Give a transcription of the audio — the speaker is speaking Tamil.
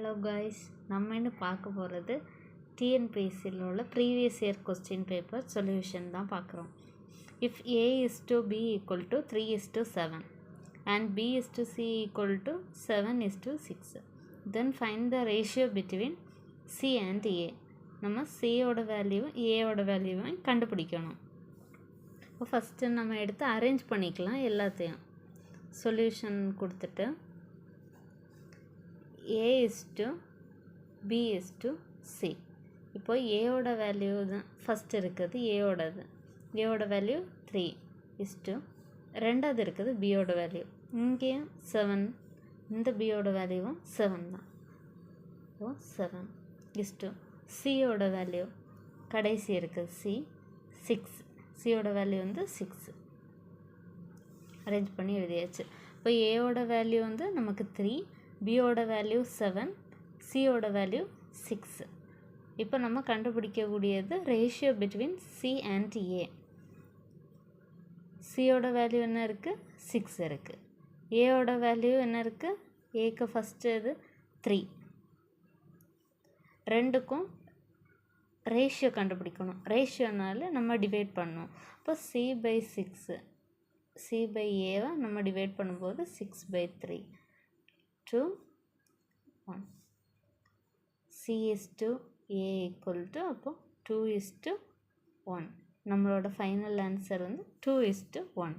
ஹலோ காய்ஸ், நம்ம இன்னும் பார்க்க போகிறது டிஎன்பிஎஸ்சியில் உள்ள previous year question paper solution தான் பார்க்குறோம். If A is to B equal to 3 is to 7 and B is to C equal to 7 is to 6, then find the ratio between C and A. நம்ம சியோட வேல்யூவும் ஏயோட வேல்யூவும் கண்டுபிடிக்கணும். இப்போ ஃபஸ்ட்டு நம்ம எடுத்து அரேஞ்ச் பண்ணிக்கலாம். எல்லாத்தையும் சொல்யூஷன் கொடுத்துட்டு A is to B is to C. இப்போ ஏயோட வேல்யூ தான் ஃபஸ்ட்டு இருக்குது. ஏயோட வேல்யூ 3 is to ரெண்டாவது இருக்குது பியோட வேல்யூ. இங்கேயும் 7, இந்த பியோட வேல்யூவும் 7 தான். இப்போ 7 is to சியோட வேல்யூ கடைசி இருக்குது C6. சியோட வேல்யூ வந்து 6. அரேஞ்ச் பண்ணி எழுதியாச்சு. இப்போ ஏயோட வேல்யூ வந்து நமக்கு 3, பியோட வேல்யூ 7, சியோட வேல்யூ 6. இப்போ நம்ம கண்டுபிடிக்கக்கூடியது ratio between C and A. சியோட வேல்யூ என்ன இருக்குது? 6 இருக்குது. ஏயோட வேல்யூ என்ன இருக்குது? ஏக்கு ஃபஸ்ட்டு இது 3. ரெண்டுக்கும் ரேஷியோ கண்டுபிடிக்கணும். ரேஷியோனால நம்ம டிவைட் பண்ணணும். இப்போ C/6, C/ஏவை நம்ம டிவைட் பண்ணும்போது 6/3 to 1. C is to A equal to அப்போ 2 is to 1. நம்மளோட ஃபைனல் ஆன்சர் வந்து 2 is to 1.